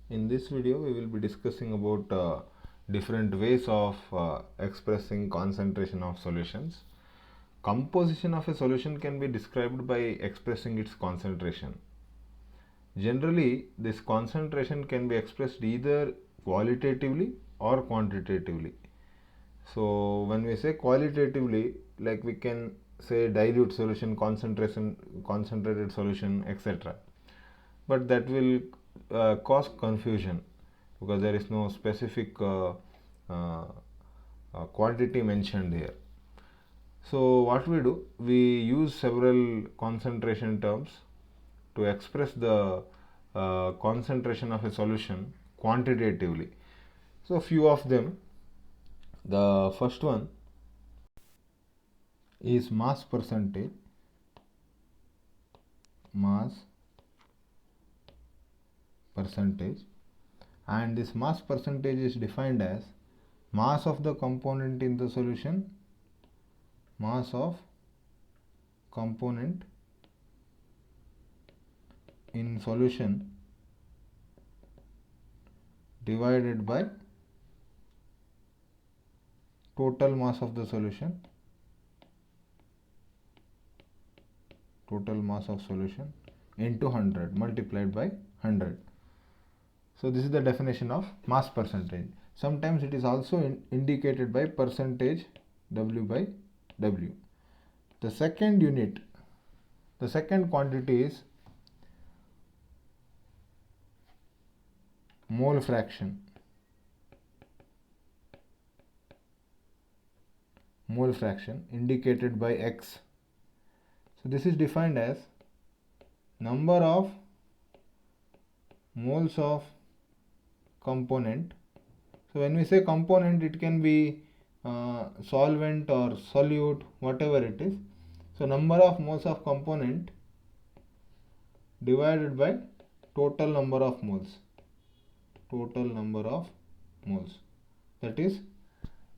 In this video, we will be discussing about different ways of expressing concentration of solutions. Composition of a solution can be described by expressing its concentration. Generally, this concentration can be expressed either qualitatively or quantitatively. So, when we say qualitatively, like we can say dilute solution, concentration, concentrated solution, etc. But that will cause confusion because there is no specific uh, quantity mentioned here. So what we do, we use several concentration terms to express the concentration of a solution quantitatively. So few of them. The first one is mass percentage. Mass percentage, and this mass percentage is defined as mass of the component in the solution, mass of component in solution divided by total mass of the solution, total mass of solution into 100 multiplied by 100. So this is the definition of mass percentage. Sometimes it is also indicated by percentage W by W. The second unit, the second quantity is mole fraction. Mole fraction indicated by X. So this is defined as number of moles of component. So when we say component, it can be solvent or solute, whatever it is. So number of moles of component divided by total number of moles. Total number of moles. That is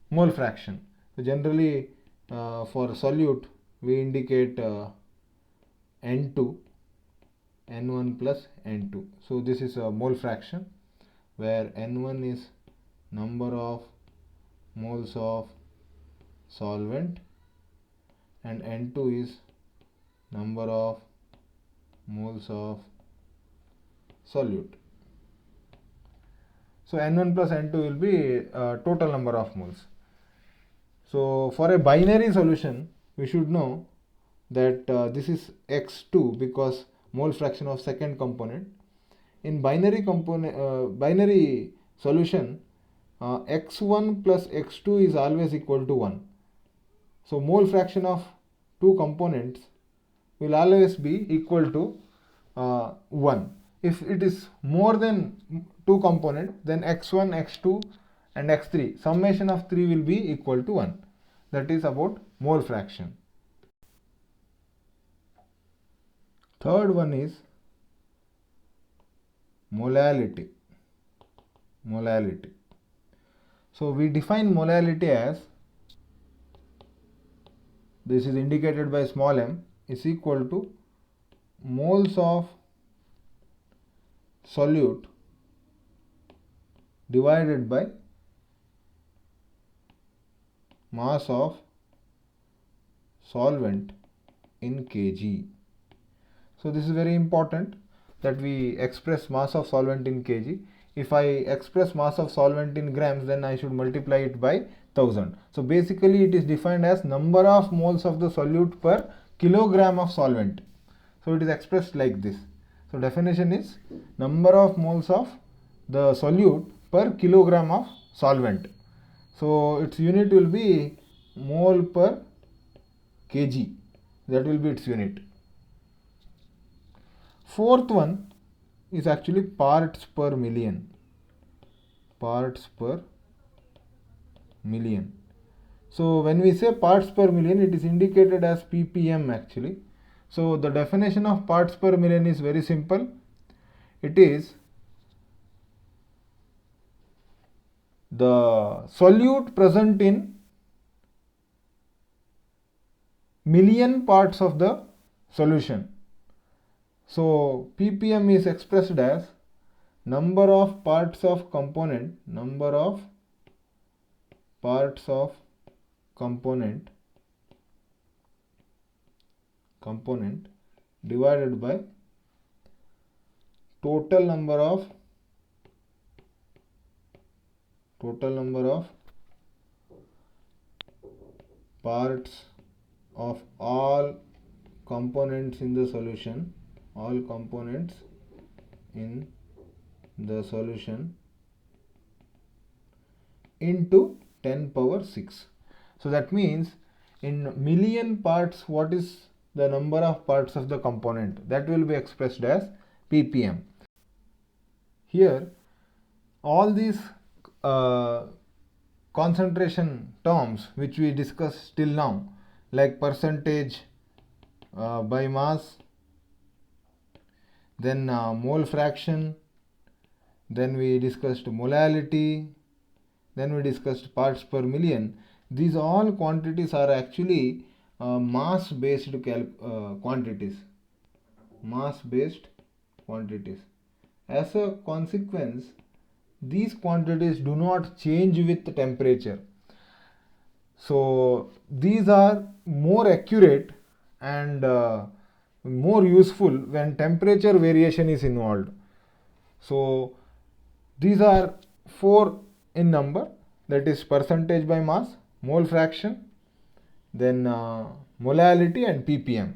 mole fraction. So generally for solute we indicate N2, N1 plus N2. So this is a mole fraction where N1 is number of moles of solvent and N2 is number of moles of solute. So N1 plus N2 will be total number of moles. So for a binary solution, we should know that this is X2 because mole fraction of second component. In binary solution, X1 plus X2 is always equal to 1. So mole fraction of two components will always be equal to 1. If it is more than two components, then X1, X2 and X3, summation of 3 will be equal to 1. That is about mole fraction. Third one is molality. Molality. So we define molality as, this is indicated by small m, is equal to moles of solute divided by mass of solvent in kg. So this is very important that we express mass of solvent in kg. If I express mass of solvent in grams, then I should multiply it by 1000. So basically it is defined as number of moles of the solute per kilogram of solvent. So it is expressed like this. So definition is number of moles of the solute per kilogram of solvent. So its unit will be mole per kg. That will be its unit. Fourth one is actually parts per million. Parts per million. So when we say parts per million, it is indicated as ppm actually. So the definition of parts per million is very simple. It is the solute present in million parts of the solution. So ppm is expressed as number of parts of component, number of parts of component divided by total number of parts of all components in the solution, into 10 power 6. So that means in million parts, what is the number of parts of the component? That will be expressed as ppm. Here all these concentration terms which we discussed till now, like percentage by mass, then mole fraction, then we discussed molality, then we discussed parts per million. These all quantities are actually mass based quantities. As a consequence, these quantities do not change with temperature. So these are more accurate and more useful when temperature variation is involved. So these are 4 in number, that is percentage by mass, mole fraction, then molality and ppm.